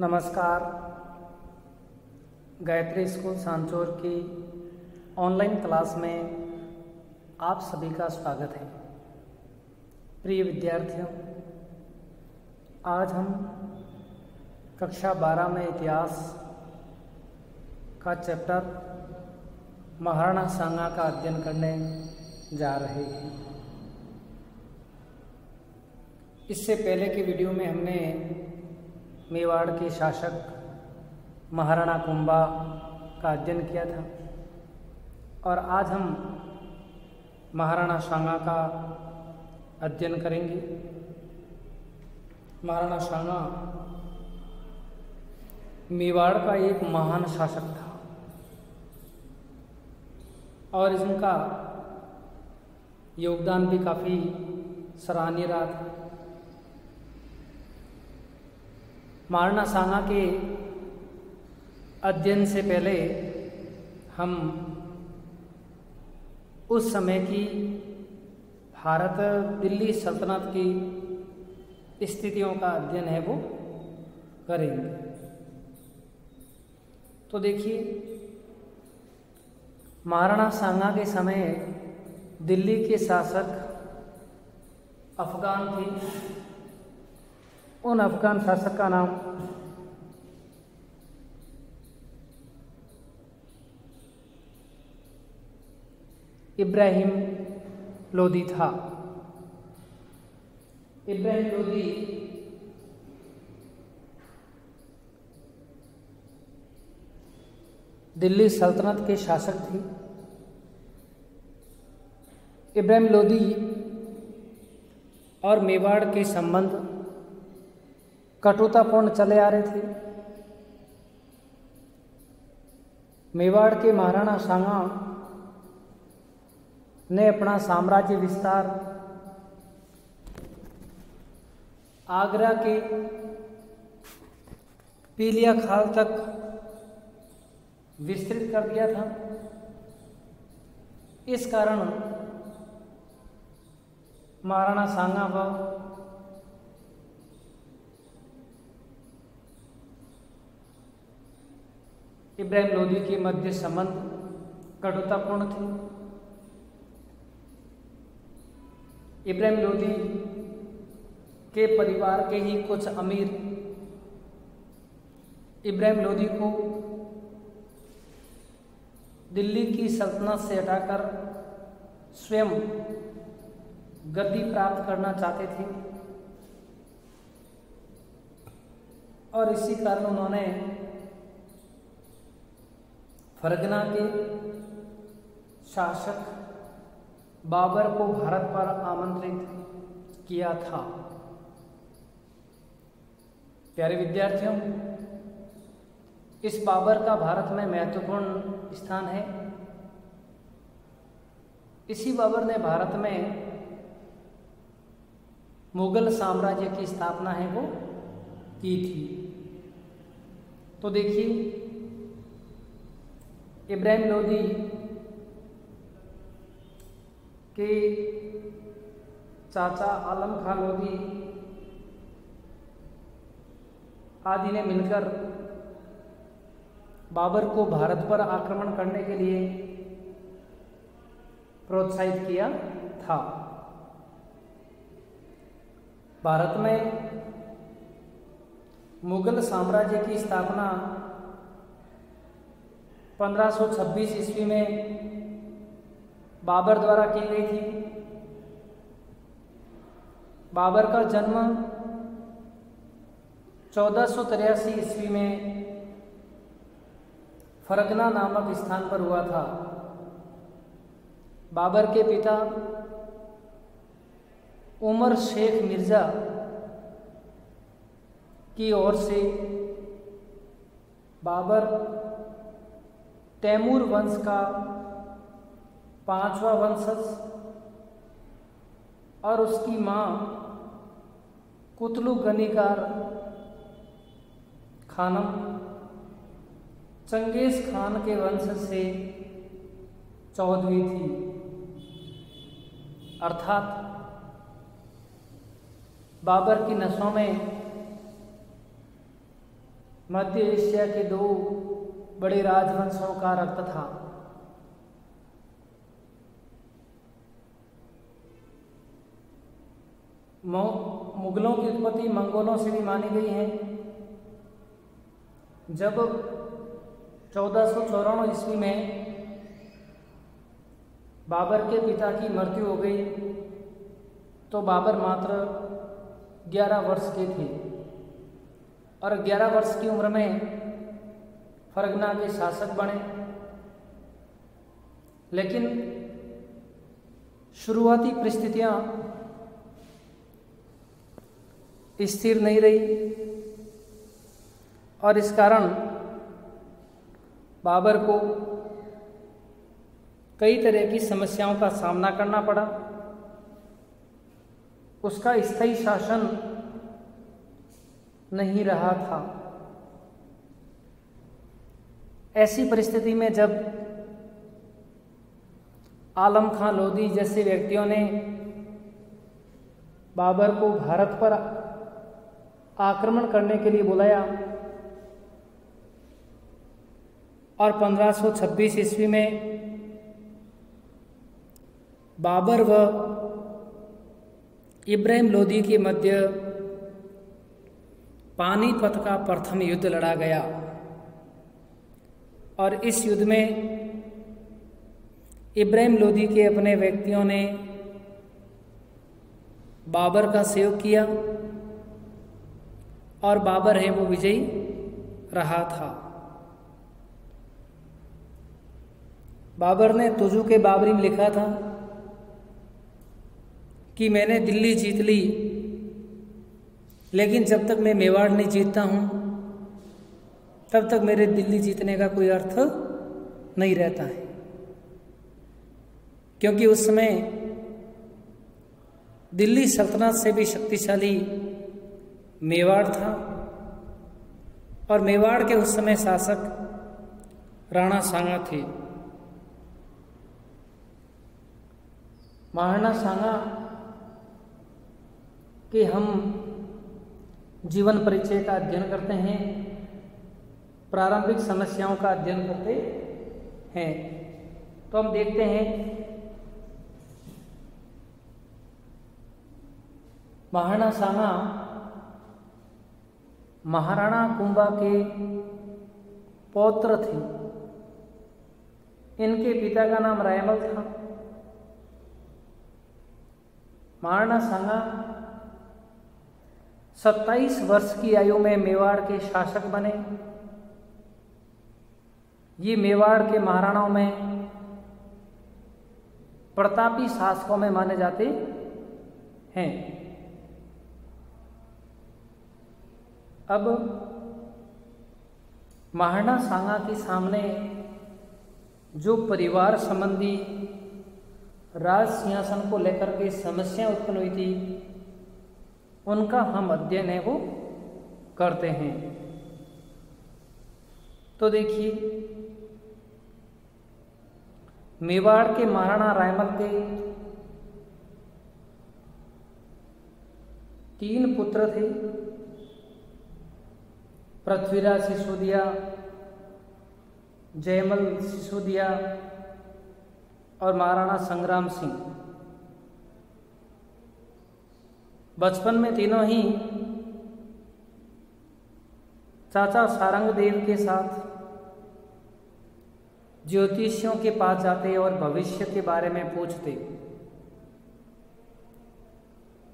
नमस्कार। गायत्री स्कूल सांचौर की online class में आप सभी का स्वागत है। प्रिय विद्यार्थियों, आज हम कक्षा 12 में इतिहास का चैप्टर महाराणा सांगा का अध्ययन करने जा रहे हैं। इससे पहले के वीडियो में हमने मेवाड़ के शासक महाराणा कुंभा का अध्ययन किया था और आज हम महाराणा सांगा का अध्ययन करेंगे। महाराणा सांगा मेवाड़ का एक महान शासक था और इनका योगदान भी काफ़ी सराहनीय रहा था। महाराणा सांगा के अध्ययन से पहले हम उस समय की भारत दिल्ली सल्तनत की स्थितियों का अध्ययन है वो करेंगे। तो देखिए, महाराणा सांगा के समय दिल्ली के शासक अफगान थे। उन अफगान शासक का नाम इब्राहिम लोदी था। इब्राहिम लोदी दिल्ली सल्तनत के शासक थे। इब्राहिम लोदी और मेवाड़ के संबंध कटुतापूर्ण चले आ रहे थे। मेवाड़ के महाराणा सांगा ने अपना साम्राज्य विस्तार आगरा के पीलिया खाल तक विस्तृत कर दिया था। इस कारण महाराणा सांगा व इब्राहिम लोदी के मध्य संबंध कटुतापूर्ण थे। इब्राहिम लोदी के परिवार के ही कुछ अमीर इब्राहिम लोदी को दिल्ली की सल्तनत से हटाकर स्वयं गद्दी प्राप्त करना चाहते थे और इसी कारण उन्होंने फरगना के शासक बाबर को भारत पर आमंत्रित किया था। प्यारे विद्यार्थियों, इस बाबर का भारत में महत्वपूर्ण स्थान है। इसी बाबर ने भारत में मुगल साम्राज्य की स्थापना है वो की थी। तो देखिए, इब्राहिम लोदी के चाचा आलम खां लोदी आदि ने मिलकर बाबर को भारत पर आक्रमण करने के लिए प्रोत्साहित किया था। भारत में मुगल साम्राज्य की स्थापना 1526 ईस्वी में बाबर द्वारा की गई थी। बाबर का जन्म 1483 ईस्वी में फरगना नामक स्थान पर हुआ था। बाबर के पिता उमर शेख मिर्जा की ओर से बाबर तैमूर वंश का 5वां वंशज और उसकी मां कुतलू गनीकार खानम चंगेज खान के वंश से 14वीं थी। अर्थात बाबर की नसों में मध्य एशिया के दो बड़े राजवंशों का रक्त था। मुगलों की उत्पत्ति मंगोलों से भी मानी गई है। जब 1494 ईस्वी में बाबर के पिता की मृत्यु हो गई तो बाबर मात्र 11 वर्ष के थे और 11 वर्ष की उम्र में फरगना के शासक बने। लेकिन शुरुआती परिस्थितियां स्थिर नहीं रही और इस कारण बाबर को कई तरह की समस्याओं का सामना करना पड़ा। उसका स्थायी शासन नहीं रहा था। ऐसी परिस्थिति में जब आलम खां लोधी जैसे व्यक्तियों ने बाबर को भारत पर आक्रमण करने के लिए बुलाया और 1526 ईस्वी में बाबर व इब्राहिम लोधी के मध्य पानीपत का प्रथम युद्ध लड़ा गया और इस युद्ध में इब्राहिम लोधी के अपने व्यक्तियों ने बाबर का सहयोग किया और बाबर है वो विजयी रहा था। बाबर ने तुजू के बाबरी में लिखा था कि मैंने दिल्ली जीत ली, लेकिन जब तक मैं मेवाड़ नहीं जीतता हूँ तब तक मेरे दिल्ली जीतने का कोई अर्थ नहीं रहता है। क्योंकि उस समय दिल्ली सल्तनत से भी शक्तिशाली मेवाड़ था और मेवाड़ के उस समय शासक राणा सांगा थे। महाराणा सांगा के हम जीवन परिचय का अध्ययन करते हैं, प्रारंभिक समस्याओं का अध्ययन करते हैं। तो हम देखते हैं महाराणा सांगा महाराणा कुंभा के पौत्र थे। इनके पिता का नाम रायमल था। महाराणा सांगा 27 वर्ष की आयु में मेवाड़ के शासक बने। ये मेवाड़ के महाराणाओं में प्रतापी शासकों में माने जाते हैं। अब महाराणा सांगा के सामने जो परिवार संबंधी राज सिंहासन को लेकर के समस्या उत्पन्न हुई थी उनका हम अध्ययन है वो करते हैं। तो देखिए, मेवाड़ के महाराणा रायमल के 3 पुत्र थे, पृथ्वीराज सिसोदिया, जयमल सिसोदिया और महाराणा संग्राम सिंह। बचपन में तीनों ही चाचा सारंगदेव के साथ ज्योतिषियों के पास जाते और भविष्य के बारे में पूछते।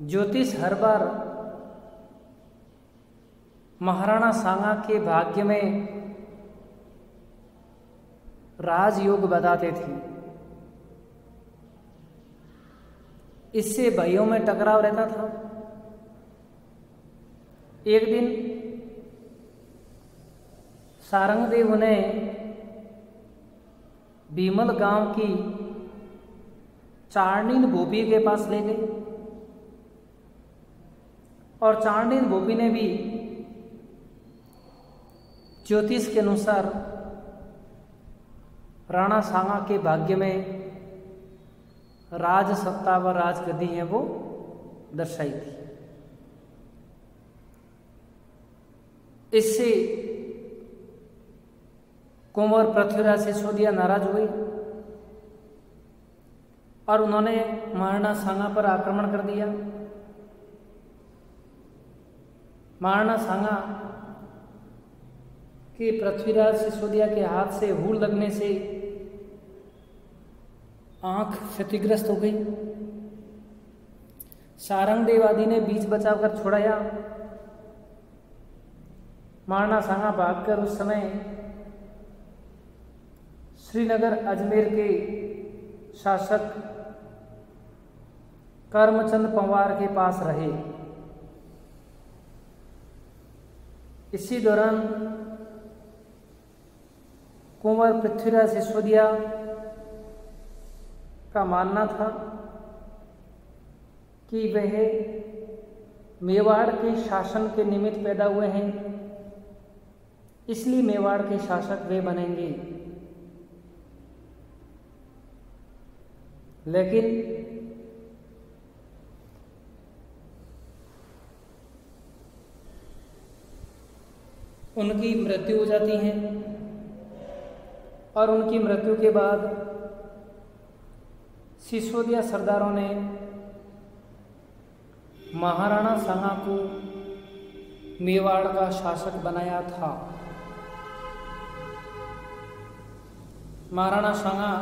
ज्योतिष हर बार महाराणा सांगा के भाग्य में राजयोग बताते थे। इससे भाइयों में टकराव रहता था। एक दिन सारंगदेव ने भीमल गांव की चारणीन भोपी के पास ले गए और चारणीन भोपी ने भी ज्योतिष के अनुसार राणा सांगा के भाग्य में राज सत्ता व राजगद्दी है वो दर्शाई थी। इससे कुंवर पृथ्वीराज सिसोदिया नाराज हुए और उन्होंने महाराणा सांगा पर आक्रमण कर दिया। महाराणा सांगा के पृथ्वीराज सिसोदिया के हाथ से हूल लगने से आंख क्षतिग्रस्त हो गई। सारंगदेव आदि ने बीच बचाव कर छुड़ाया। महाराणा सांगा भागकर उस समय श्रीनगर अजमेर के शासक करमचंद पंवार के पास रहे। इसी दौरान कुंवर पृथ्वीराज सिसोदिया का मानना था कि वह मेवाड़ के शासन के निमित्त पैदा हुए हैं, इसलिए मेवाड़ के शासक वे बनेंगे। लेकिन उनकी मृत्यु हो जाती है और उनकी मृत्यु के बाद सिसोदिया सरदारों ने महाराणा सांगा को मेवाड़ का शासक बनाया था। महाराणा सांगा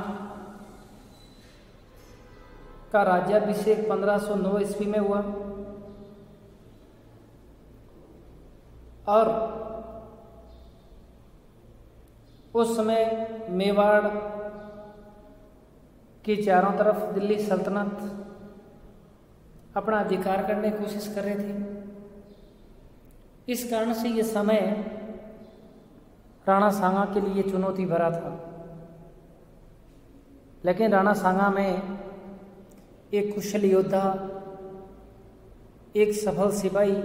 का राज्याभिषेक 1509 ईस्वी में हुआ और उस समय मेवाड़ के चारों तरफ दिल्ली सल्तनत अपना अधिकार करने की कोशिश कर रहे थे। इस कारण से ये समय राणा सांगा के लिए चुनौती भरा था। लेकिन राणा सांगा में एक कुशल योद्धा, एक सफल सिपाही,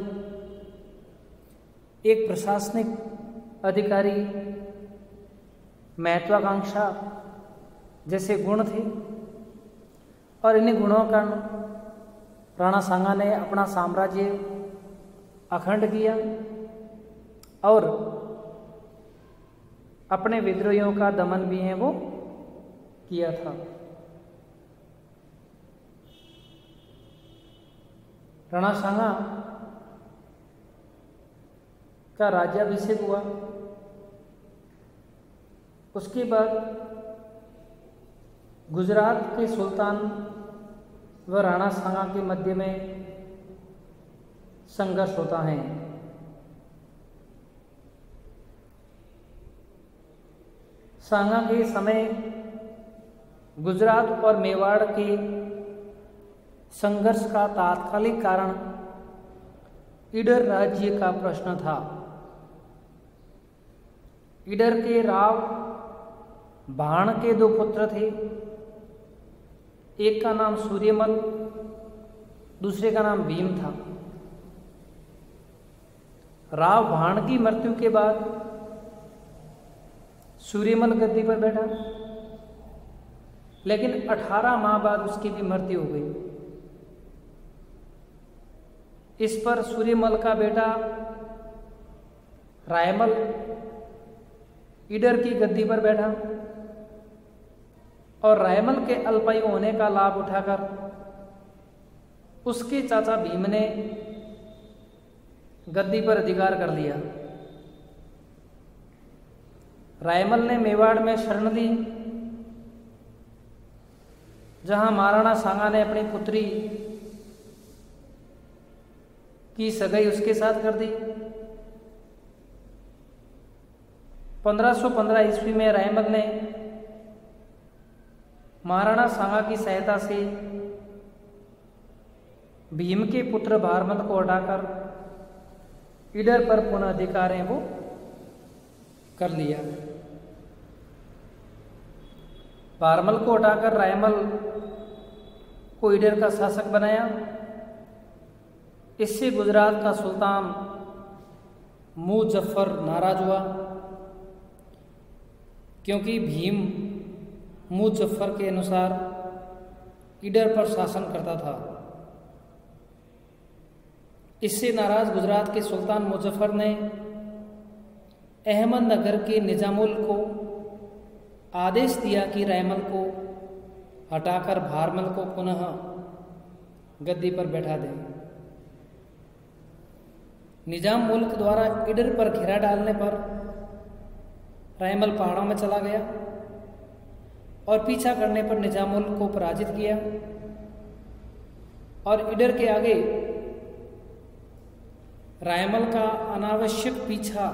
एक प्रशासनिक अधिकारी, महत्वाकांक्षा जैसे गुण थे और इन्हीं गुणों का राणा सांगा ने अपना साम्राज्य अखंड किया और अपने विद्रोहियों का दमन भी है वो किया था। राणा सांगा का राज्याभिषेक हुआ। उसके बाद गुजरात के सुल्तान व राणा सांगा के मध्य में संघर्ष होता है। सांगा के समय गुजरात और मेवाड़ के संघर्ष का तात्कालिक कारण ईडर राज्य का प्रश्न था। ईडर के राव भाण के दो पुत्र थे, एक का नाम सूर्यमल, दूसरे का नाम भीम था। राव भाण की मृत्यु के बाद सूर्यमल गद्दी पर बैठा, लेकिन 18 माह बाद उसकी भी मृत्यु हो गई। इस पर सूर्यमल का बेटा रायमल ईडर की गद्दी पर बैठा और रायमल के अल्पायु होने का लाभ उठाकर उसके चाचा भीम ने गद्दी पर अधिकार कर लिया। रायमल ने मेवाड़ में शरण ली, जहां महाराणा सांगा ने अपनी पुत्री की सगाई उसके साथ कर दी। 1515 ईस्वी में रायमल ने महाराणा सांगा की सहायता से भीम के पुत्र भारमल को हटाकर ईडर पर पुनः अधिकार है वो कर लिया। भारमल को हटाकर रायमल को ईडर का शासक बनाया। इससे गुजरात का सुल्तान मुजफ्फर नाराज हुआ, क्योंकि भीम मुजफ्फर के अनुसार ईडर पर शासन करता था। इससे नाराज गुजरात के सुल्तान मुजफ्फर ने अहमदनगर के निजामुल को आदेश दिया कि रायमल को हटाकर भारमल को पुनः गद्दी पर बैठा दें। निजाम मुल्क द्वारा ईडर पर घेरा डालने पर रायमल पहाड़ों में चला गया और पीछा करने पर निजाम मुल्क को पराजित किया और ईडर के आगे रायमल का अनावश्यक पीछा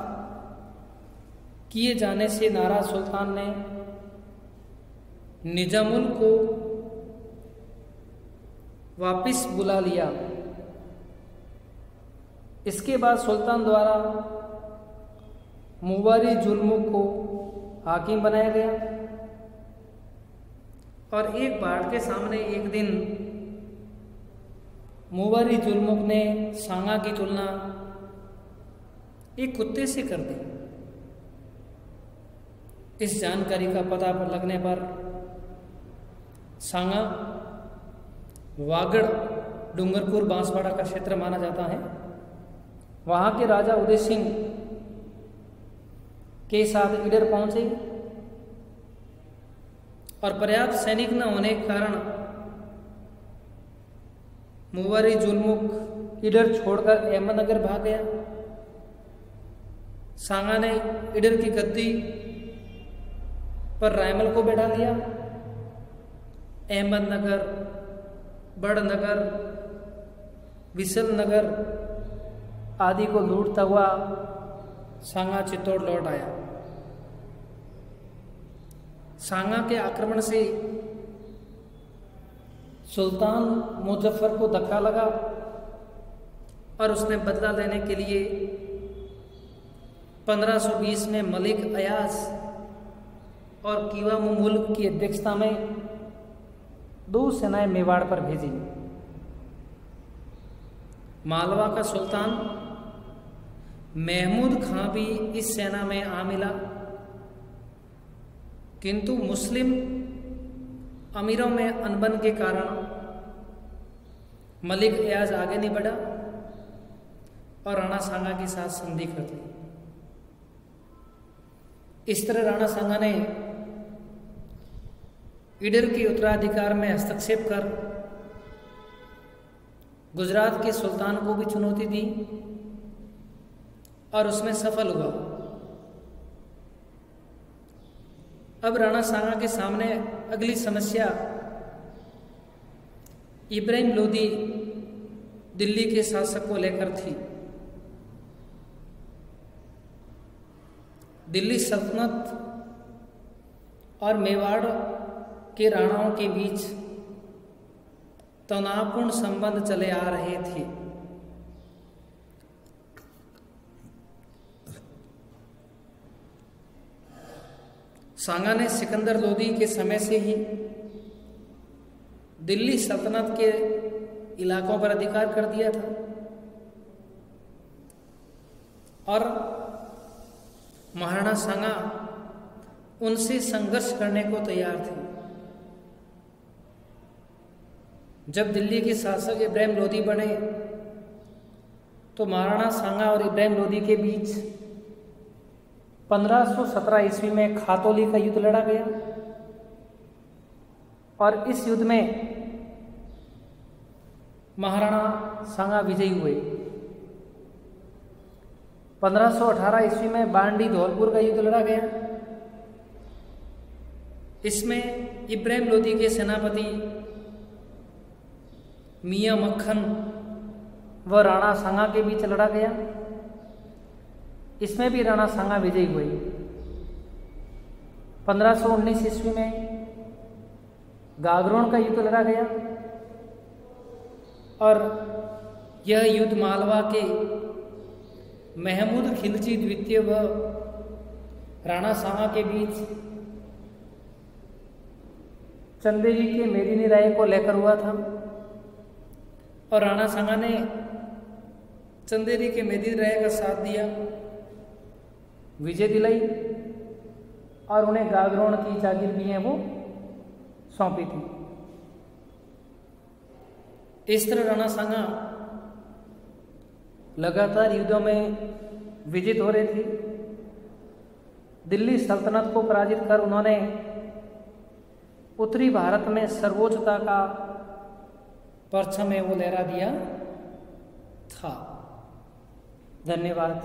किए जाने से नाराज सुल्तान ने निजामुल को वापस बुला लिया। इसके बाद सुल्तान द्वारा मुवारी जुल्मुक को हाकिम बनाया गया और एक बाढ़ के सामने एक दिन मुवारी जुल्मुक ने सांगा की तुलना एक कुत्ते से कर दी। इस जानकारी का पता लगने पर सांगा वागड़ डूंगरपुर बांसवाड़ा का क्षेत्र माना जाता है। वहाँ के राजा उदय सिंह के साथ ईडर पहुंचे और पर्याप्त सैनिक न होने के कारण मुवारी जुल्मुक ईडर छोड़कर अहमदनगर भाग गया। सांगा ने ईडर की गद्दी पर रायमल को बैठा लिया। अहमदनगर, बड़नगर, विसलनगर आदि को लूटता हुआ सांगा चित्तौड़ लौट आया। सांगा के आक्रमण से सुल्तान मुजफ्फर को धक्का लगा और उसने बदला लेने के लिए 1520 में मलिक अयाज और कीवा मुल्क की अध्यक्षता में 2 सेनाएं मेवाड़ पर भेजी। मालवा का सुल्तान महमूद खां भी इस सेना में आ मिला, किंतु मुस्लिम अमीरों में अनबन के कारण मलिक अयाज आगे नहीं बढ़ा और राणा सांगा के साथ संधि कर दी। इस तरह राणा सांगा ने ईडर के उत्तराधिकार में हस्तक्षेप कर गुजरात के सुल्तान को भी चुनौती दी और उसमें सफल हुआ। अब राणा सांगा के सामने अगली समस्या इब्राहिम लोदी दिल्ली के शासक को लेकर थी। दिल्ली सल्तनत और मेवाड़ के राणाओं के बीच तनावपूर्ण संबंध चले आ रहे थे। सांगा ने सिकंदर लोदी के समय से ही दिल्ली सल्तनत के इलाकों पर अधिकार कर दिया था और महाराणा सांगा उनसे संघर्ष करने को तैयार थे। जब दिल्ली के शासक इब्राहिम लोदी बने तो महाराणा सांगा और इब्राहिम लोदी के बीच 1517 ईस्वी में खातौली का युद्ध लड़ा गया और इस युद्ध में महाराणा सांगा विजयी हुए। 1518 ईस्वी में बांडी धौलपुर का युद्ध लड़ा गया। इसमें इब्राहिम लोदी के सेनापति मियां मक्खन व राणा सांगा के बीच लड़ा गया। इसमें भी राणा सांगा विजयी हुए। 1519 ईस्वी में गागरोन का युद्ध लड़ा गया और यह युद्ध मालवा के महमूद खिलजी द्वितीय व राणा सांगा के बीच चंदेरी के मेदिनी राय को लेकर हुआ था और राणा सांगा ने चंदेरी के मेदिनी राय का साथ दिया, विजय दिलाई और उन्हें गागरोन की जागीर भी है वो सौंपी थी। इस तरह राणा सांगा लगातार युद्धों में विजित हो रहे थे। दिल्ली सल्तनत को पराजित कर उन्होंने उत्तरी भारत में सर्वोच्चता का परचम है वो लहरा दिया था। धन्यवाद।